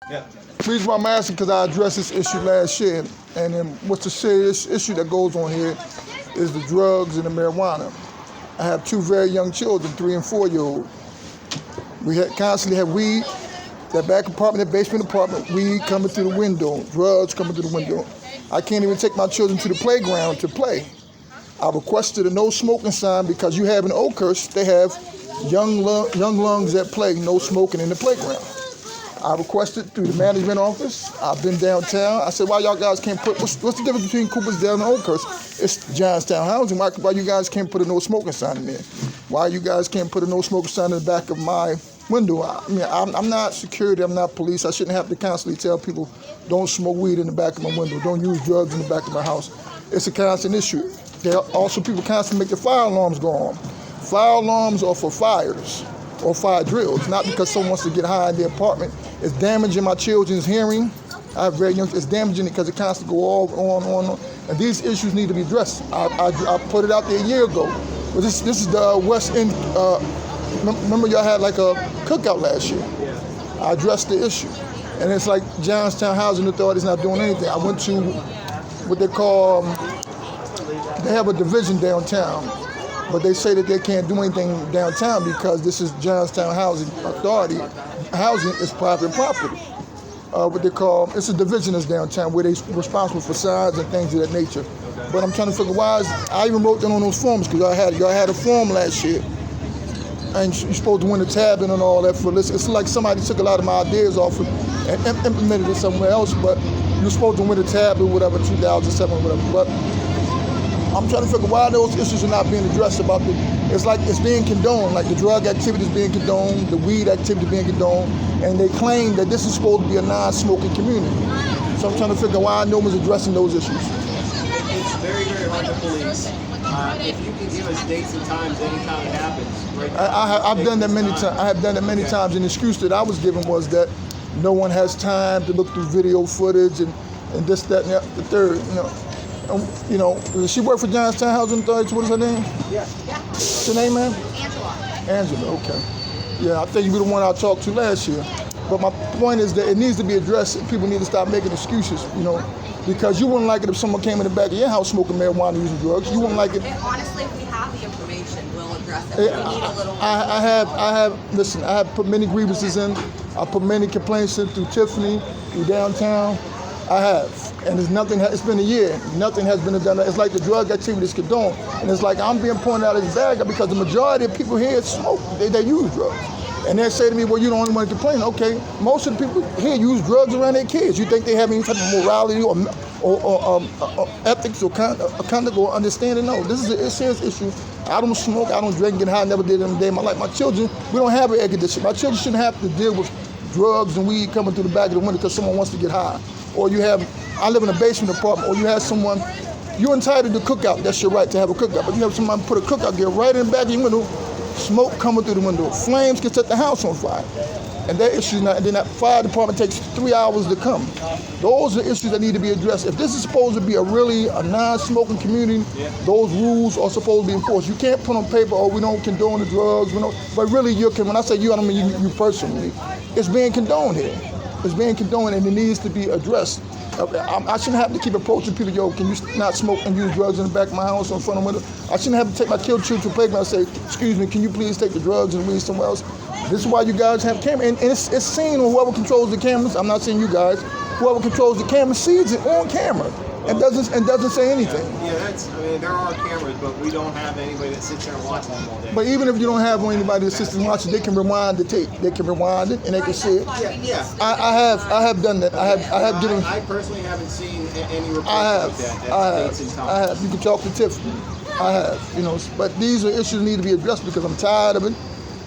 Yeah. The reason why I'm asking because I addressed this issue last year, and then what's the serious issue that goes on here is the drugs and the marijuana. I have two very young children, 3 and 4-year-old. We constantly have weed, that back apartment, that basement apartment, weed coming through the window, drugs coming through the window. I can't even take my children to the playground to play. I requested a no smoking sign because you have in Oakhurst, they have young lungs that play, no smoking in the playground. I requested through the management office. I've been downtown. I said, why y'all guys can't put, what's the difference between Coopersdale and Oakhurst? It's Johnstown Housing. Why you guys can't put a no smoking sign in there? Why you guys can't put a no smoking sign in the back of my window? I mean, I'm not security, I'm not police. I shouldn't have to constantly tell people, don't smoke weed in the back of my window, don't use drugs in the back of my house. It's a constant issue. Also, people constantly make the fire alarms go on. Fire alarms are for fires or fire drills, not because someone wants to get high in their apartment. It's damaging my children's hearing. I have very young, it's damaging it because it constantly go on. And these issues need to be addressed. I put it out there a year ago. But this is the West End, remember y'all had like a cookout last year. I addressed the issue. And it's like Johnstown Housing Authority is not doing anything. I went to what they call, they have a division downtown, but they say that they can't do anything downtown because this is Johnstown Housing Authority. Housing is private property. What they call, it's a division that's downtown where they're responsible for signs and things of that nature. But I'm trying to figure why I even wrote that on those forms because y'all had a form last year. And you're supposed to win a tab and all that for this. It's like somebody took a lot of my ideas off and implemented it somewhere else, but you're supposed to win a tab or whatever, 2007 or whatever. But I'm trying to figure why those issues are not being addressed about it's like it's being condoned, like the drug activity is being condoned, the weed activity being condoned, and they claim that this is supposed to be a non-smoking community. So I'm trying to figure why no one's addressing those issues. It's very, very hard to police. If you can give us dates and times anytime it happens, right? I've done that many times. I have done that many times, and the excuse that I was given was that no one has time to look through video footage and this, that, and the third. Does she work for Johnstown Housing Authority? What is her name? Yeah. What's her name, man? Angela, okay. Yeah, I think you were the one I talked to last year. But my point is that it needs to be addressed and people need to stop making excuses, because you wouldn't like it if someone came in the back of your house smoking marijuana, using drugs. You wouldn't like it. And honestly, if we have the information, we'll address it. We need a little more. I have put many grievances in. I put many complaints in through Tiffany, through downtown. I have. And it's been a year. Nothing has been done. It's like the drug activity is condoned. And it's like I'm being pointed out as bad because the majority of people here smoke. They use drugs. And they say to me, well, you're the only one complaining. Okay, most of the people here use drugs around their kids. You think they have any type of morality or ethics or conduct or understanding? No, this is a serious issue. I don't smoke, I don't drink, get high, never did it in a day of my life. My children, we don't have an air conditioner. My children shouldn't have to deal with drugs and weed coming through the back of the window because someone wants to get high. Or I live in a basement apartment, or you have someone, you're entitled to cookout. That's your right to have a cookout. But you have someone put a cookout gear right in the back of your window, smoke coming through the window. Flames can set the house on fire. And that issue, and then that fire department takes 3 hours to come. Those are issues that need to be addressed. If this is supposed to be a non-smoking community, those rules are supposed to be enforced. You can't put on paper, oh, we don't condone the drugs, but really when I say you, I don't mean you personally. It's being condoned here. It's being condoned and it needs to be addressed. I shouldn't have to keep approaching people, yo, can you not smoke and use drugs in the back of my house or in front of the window? I shouldn't have to take my children to the playground and say, excuse me, can you please take the drugs and weed somewhere else? This is why you guys have cameras. And it's seen on whoever controls the cameras. I'm not saying you guys. Whoever controls the camera sees it on camera and doesn't say anything. Yeah, there are cameras, but we don't have anybody that sits there and watches them all day. But even if you don't have anybody that sits and watches, they can rewind the tape. They can rewind it and they can see it. Yeah. I have done that. I personally haven't seen any reports like that. I have. You can talk to Tiffany. I have. But these are issues that need to be addressed because I'm tired of it.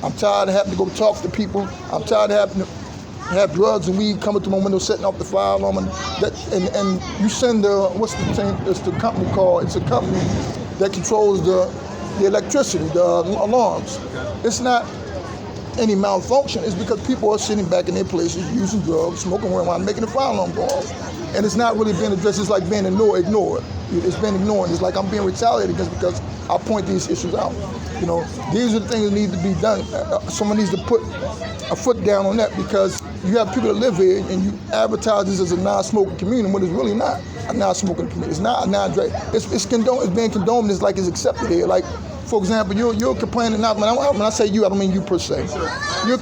I'm tired of having to go talk to people. I'm tired of having to have drugs and weed coming through my window, setting off the fire alarm, and you send what's the thing? It's the company called. It's a company that controls the electricity, the alarms. It's not. any malfunction is because people are sitting back in their places, using drugs, smoking marijuana, making the fire alarm go off. And it's not really being addressed. It's like being ignored. It's been ignored. It's like I'm being retaliated against because I point these issues out. You know, these are the things that need to be done. Someone needs to put a foot down on that, because you have people that live here and you advertise this as a non-smoking community when it's really not a non-smoking community. It's not a non-drug. It's being condoned. It's like it's accepted here. Like, for example, you're complaining, not when I say you, I don't mean you per se. You're